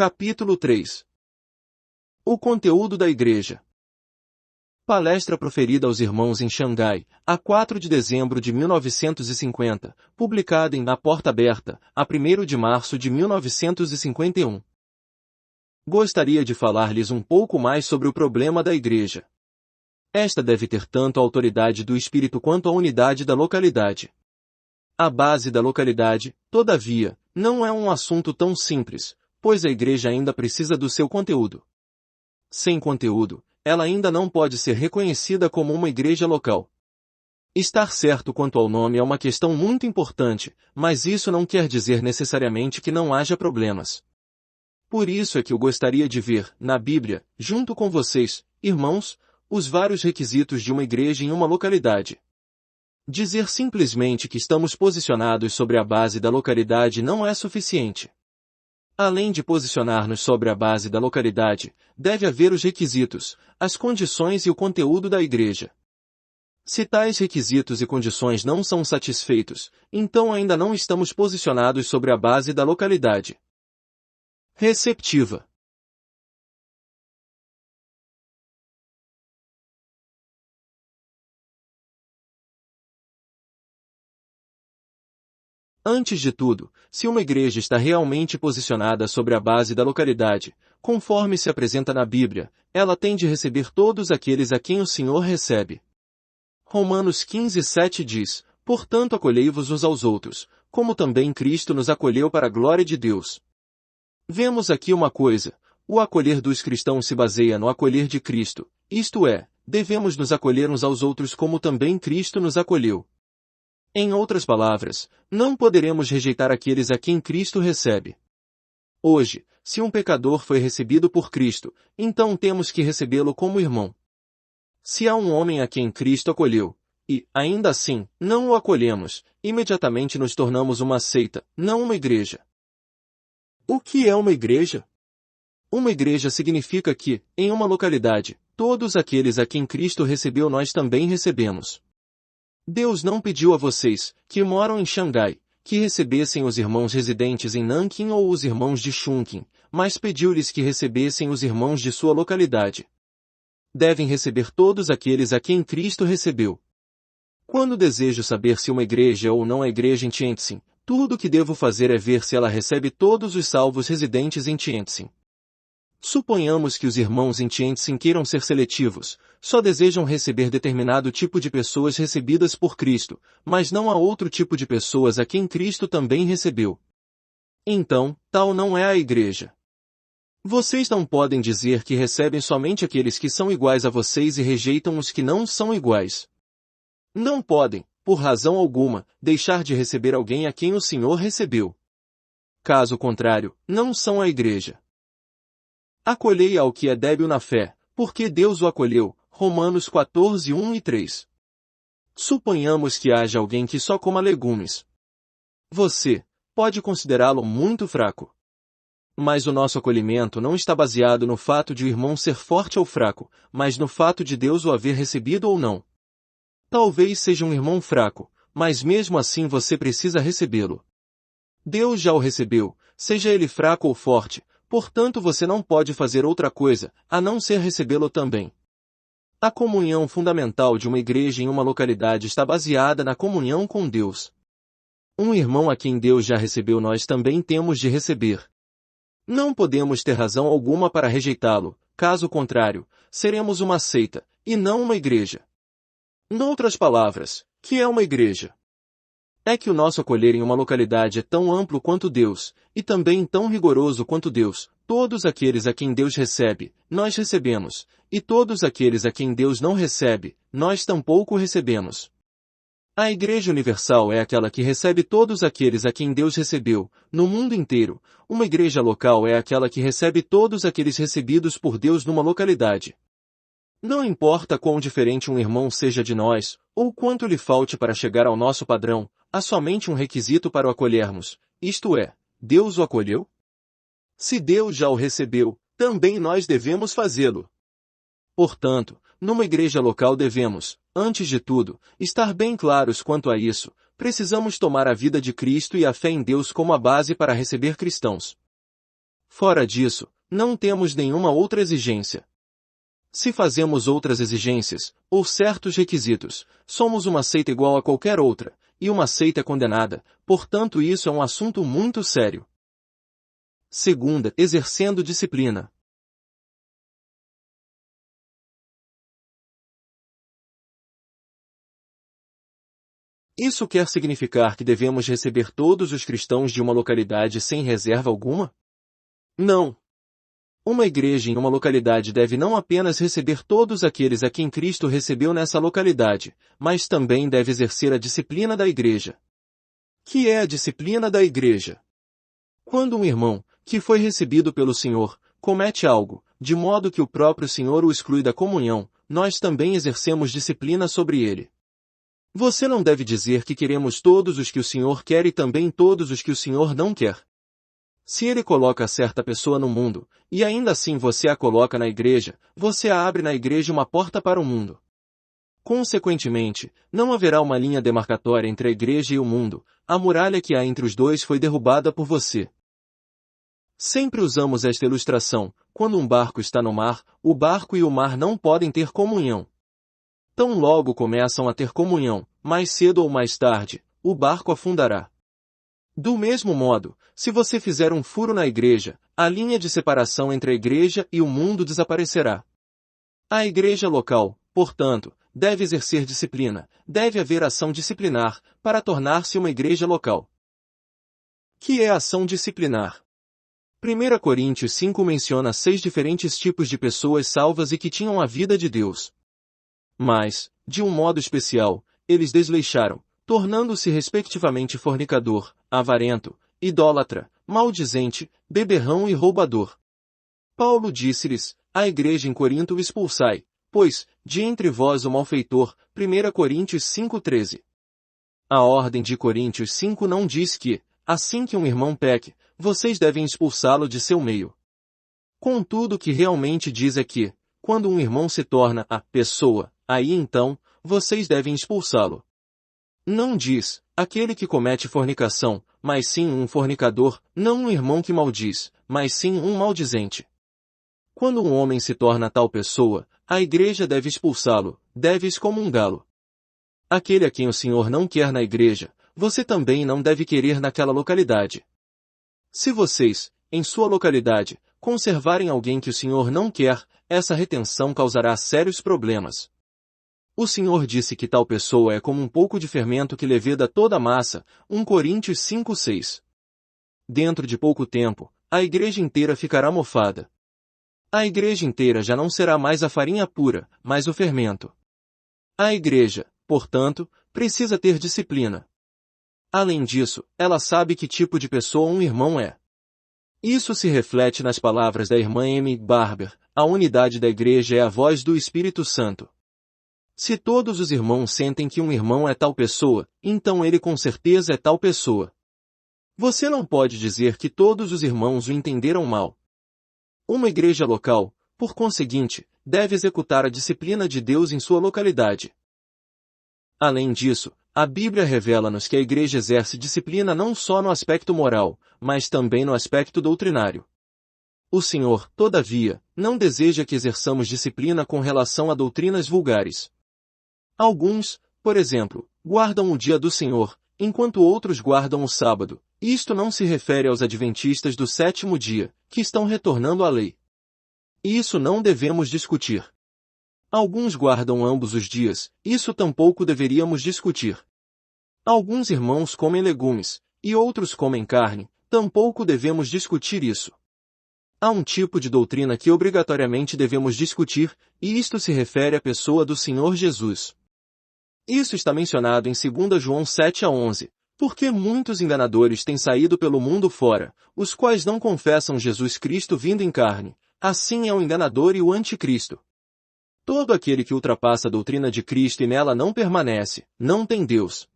Capítulo 3. O conteúdo da Igreja. Palestra proferida aos irmãos em Xangai, a 4 de dezembro de 1950, publicada em Na Porta Aberta, a 1º de março de 1951. Gostaria de falar-lhes um pouco mais sobre o problema da Igreja. Esta deve ter tanto a autoridade do Espírito quanto a unidade da localidade. A base da localidade, todavia, não é um assunto tão simples, pois a Igreja ainda precisa do seu conteúdo. Sem conteúdo, ela ainda não pode ser reconhecida como uma igreja local. Estar certo quanto ao nome é uma questão muito importante, mas isso não quer dizer necessariamente que não haja problemas. Por isso é que eu gostaria de ver, na Bíblia, junto com vocês, irmãos, os vários requisitos de uma igreja em uma localidade. Dizer simplesmente que estamos posicionados sobre a base da localidade não é suficiente. Além de posicionar-nos sobre a base da localidade, deve haver os requisitos, as condições e o conteúdo da igreja. Se tais requisitos e condições não são satisfeitos, então ainda não estamos posicionados sobre a base da localidade. Receptiva. Antes de tudo, se uma igreja está realmente posicionada sobre a base da localidade, conforme se apresenta na Bíblia, ela tem de receber todos aqueles a quem o Senhor recebe. Romanos 15:7 diz, portanto acolhei-vos uns aos outros, como também Cristo nos acolheu para a glória de Deus. Vemos aqui uma coisa, o acolher dos cristãos se baseia no acolher de Cristo, isto é, devemos nos acolher uns aos outros como também Cristo nos acolheu. Em outras palavras, não poderemos rejeitar aqueles a quem Cristo recebe. Hoje, se um pecador foi recebido por Cristo, então temos que recebê-lo como irmão. Se há um homem a quem Cristo acolheu, e, ainda assim, não o acolhemos, imediatamente nos tornamos uma seita, não uma igreja. O que é uma igreja? Uma igreja significa que, em uma localidade, todos aqueles a quem Cristo recebeu nós também recebemos. Deus não pediu a vocês, que moram em Xangai, que recebessem os irmãos residentes em Nanquim ou os irmãos de Chungking, mas pediu-lhes que recebessem os irmãos de sua localidade. Devem receber todos aqueles a quem Cristo recebeu. Quando desejo saber se uma igreja ou não é igreja em Tientsin, tudo o que devo fazer é ver se ela recebe todos os salvos residentes em Tientsin. Suponhamos que os irmãos em Tientsin queiram ser seletivos, só desejam receber determinado tipo de pessoas recebidas por Cristo, mas não há outro tipo de pessoas a quem Cristo também recebeu. Então, tal não é a igreja. Vocês não podem dizer que recebem somente aqueles que são iguais a vocês e rejeitam os que não são iguais. Não podem, por razão alguma, deixar de receber alguém a quem o Senhor recebeu. Caso contrário, não são a igreja. Acolhei ao que é débil na fé, porque Deus o acolheu, Romanos 14:1 e 3. Suponhamos que haja alguém que só coma legumes. Você pode considerá-lo muito fraco. Mas o nosso acolhimento não está baseado no fato de o irmão ser forte ou fraco, mas no fato de Deus o haver recebido ou não. Talvez seja um irmão fraco, mas mesmo assim você precisa recebê-lo. Deus já o recebeu, seja ele fraco ou forte, portanto você não pode fazer outra coisa, a não ser recebê-lo também. A comunhão fundamental de uma igreja em uma localidade está baseada na comunhão com Deus. Um irmão a quem Deus já recebeu nós também temos de receber. Não podemos ter razão alguma para rejeitá-lo, caso contrário, seremos uma seita, e não uma igreja. Noutras palavras, que é uma igreja? É que o nosso acolher em uma localidade é tão amplo quanto Deus, e também tão rigoroso quanto Deus. Todos aqueles a quem Deus recebe, nós recebemos, e todos aqueles a quem Deus não recebe, nós tampouco recebemos. A Igreja Universal é aquela que recebe todos aqueles a quem Deus recebeu, no mundo inteiro. Uma igreja local é aquela que recebe todos aqueles recebidos por Deus numa localidade. Não importa quão diferente um irmão seja de nós, ou quanto lhe falte para chegar ao nosso padrão, há somente um requisito para o acolhermos, isto é, Deus o acolheu? Se Deus já o recebeu, também nós devemos fazê-lo. Portanto, numa igreja local devemos, antes de tudo, estar bem claros quanto a isso. Precisamos tomar a vida de Cristo e a fé em Deus como a base para receber cristãos. Fora disso, não temos nenhuma outra exigência. Se fazemos outras exigências, ou certos requisitos, somos uma seita igual a qualquer outra, e uma seita é condenada, portanto isso é um assunto muito sério. Segunda, exercendo disciplina. Isso quer significar que devemos receber todos os cristãos de uma localidade sem reserva alguma? Não. Uma igreja em uma localidade deve não apenas receber todos aqueles a quem Cristo recebeu nessa localidade, mas também deve exercer a disciplina da igreja. Que é a disciplina da igreja? Quando um irmão, que foi recebido pelo Senhor, comete algo, de modo que o próprio Senhor o exclui da comunhão, nós também exercemos disciplina sobre ele. Você não deve dizer que queremos todos os que o Senhor quer e também todos os que o Senhor não quer. Se ele coloca certa pessoa no mundo, e ainda assim você a coloca na igreja, você abre na igreja uma porta para o mundo. Consequentemente, não haverá uma linha demarcatória entre a igreja e o mundo, a muralha que há entre os dois foi derrubada por você. Sempre usamos esta ilustração: quando um barco está no mar, o barco e o mar não podem ter comunhão. Tão logo começam a ter comunhão, mais cedo ou mais tarde, o barco afundará. Do mesmo modo, se você fizer um furo na igreja, a linha de separação entre a igreja e o mundo desaparecerá. A igreja local, portanto, deve exercer disciplina, deve haver ação disciplinar, para tornar-se uma igreja local. Que é ação disciplinar? 1 Coríntios 5 menciona 6 diferentes tipos de pessoas salvas e que tinham a vida de Deus. Mas, de um modo especial, eles desleixaram, tornando-se respectivamente fornicador, avarento, idólatra, maldizente, beberrão e roubador. Paulo disse-lhes: a igreja em Corinto expulsai, pois, de entre vós o malfeitor. 1 Coríntios 5:13. A ordem de Coríntios 5 não diz que, assim que um irmão peque, vocês devem expulsá-lo de seu meio. Contudo, o que realmente diz é que, quando um irmão se torna a pessoa, aí então, vocês devem expulsá-lo. Não diz, aquele que comete fornicação, mas sim um fornicador, não um irmão que maldiz, mas sim um maldizente. Quando um homem se torna tal pessoa, a igreja deve expulsá-lo, deve excomungá-lo. Aquele a quem o Senhor não quer na igreja, você também não deve querer naquela localidade. Se vocês, em sua localidade, conservarem alguém que o Senhor não quer, essa retenção causará sérios problemas. O Senhor disse que tal pessoa é como um pouco de fermento que leveda toda a massa, 1 Coríntios 5:6. Dentro de pouco tempo, a igreja inteira ficará mofada. A igreja inteira já não será mais a farinha pura, mas o fermento. A igreja, portanto, precisa ter disciplina. Além disso, ela sabe que tipo de pessoa um irmão é. Isso se reflete nas palavras da irmã M. Barber: a unidade da igreja é a voz do Espírito Santo. Se todos os irmãos sentem que um irmão é tal pessoa, então ele com certeza é tal pessoa. Você não pode dizer que todos os irmãos o entenderam mal. Uma igreja local, por conseguinte, deve executar a disciplina de Deus em sua localidade. Além disso, a Bíblia revela-nos que a igreja exerce disciplina não só no aspecto moral, mas também no aspecto doutrinário. O Senhor, todavia, não deseja que exerçamos disciplina com relação a doutrinas vulgares. Alguns, por exemplo, guardam o dia do Senhor, enquanto outros guardam o sábado. Isto não se refere aos adventistas do sétimo dia, que estão retornando à lei. Isso não devemos discutir. Alguns guardam ambos os dias, isso tampouco deveríamos discutir. Alguns irmãos comem legumes, e outros comem carne, tampouco devemos discutir isso. Há um tipo de doutrina que obrigatoriamente devemos discutir, e isto se refere à pessoa do Senhor Jesus. Isso está mencionado em 2 João 7-11, porque muitos enganadores têm saído pelo mundo fora, os quais não confessam Jesus Cristo vindo em carne, assim é o enganador e o anticristo. Todo aquele que ultrapassa a doutrina de Cristo e nela não permanece, não tem Deus.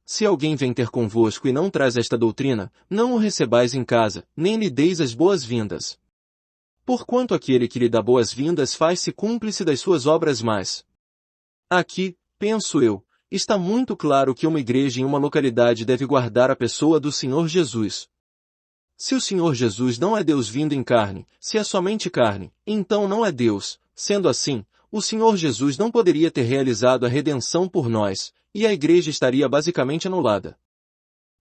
Se alguém vem ter convosco e não traz esta doutrina, não o recebais em casa, nem lhe deis as boas-vindas. Porquanto aquele que lhe dá boas-vindas faz-se cúmplice das suas obras más. Aqui, penso eu, está muito claro que uma igreja em uma localidade deve guardar a pessoa do Senhor Jesus. Se o Senhor Jesus não é Deus vindo em carne, se é somente carne, então não é Deus. Sendo assim, o Senhor Jesus não poderia ter realizado a redenção por nós, e a igreja estaria basicamente anulada.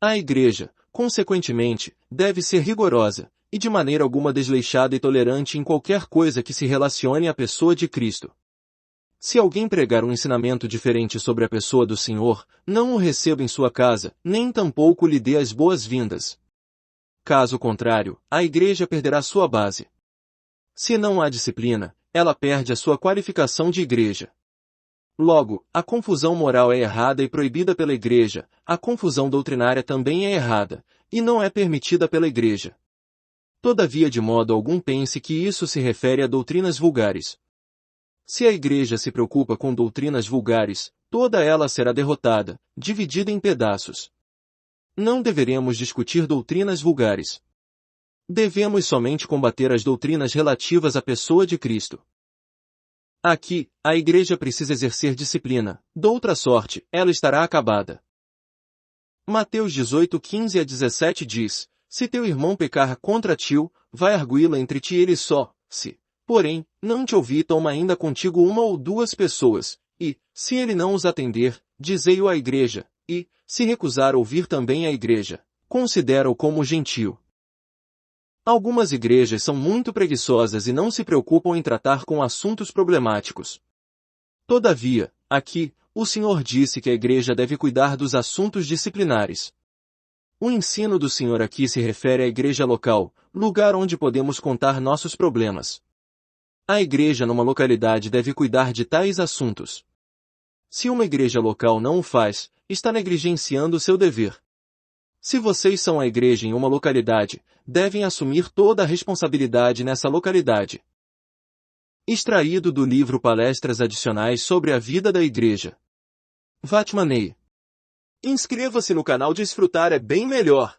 A igreja, consequentemente, deve ser rigorosa, e de maneira alguma desleixada e tolerante em qualquer coisa que se relacione à pessoa de Cristo. Se alguém pregar um ensinamento diferente sobre a pessoa do Senhor, não o receba em sua casa, nem tampouco lhe dê as boas-vindas. Caso contrário, a igreja perderá sua base. Se não há disciplina, ela perde a sua qualificação de igreja. Logo, a confusão moral é errada e proibida pela igreja, a confusão doutrinária também é errada, e não é permitida pela igreja. Todavia, de modo algum pense que isso se refere a doutrinas vulgares. Se a igreja se preocupa com doutrinas vulgares, toda ela será derrotada, dividida em pedaços. Não deveremos discutir doutrinas vulgares. Devemos somente combater as doutrinas relativas à pessoa de Cristo. Aqui, a igreja precisa exercer disciplina, doutra sorte, ela estará acabada. Mateus 18:15 a 17 diz: Se teu irmão pecar contra ti, vai arguí-la entre ti e ele só, se, porém, não te ouvir, toma ainda contigo uma ou duas pessoas, e, se ele não os atender, dizei-o à igreja, e, se recusar ouvir também a igreja, considera-o como gentio. Algumas igrejas são muito preguiçosas e não se preocupam em tratar com assuntos problemáticos. Todavia, aqui, o Senhor disse que a igreja deve cuidar dos assuntos disciplinares. O ensino do Senhor aqui se refere à igreja local, lugar onde podemos contar nossos problemas. A igreja numa localidade deve cuidar de tais assuntos. Se uma igreja local não o faz, está negligenciando seu dever. Se vocês são a igreja em uma localidade, devem assumir toda a responsabilidade nessa localidade. Extraído do livro Palestras Adicionais sobre a Vida da Igreja. Vatmanei. Inscreva-se no canal Desfrutar é bem melhor.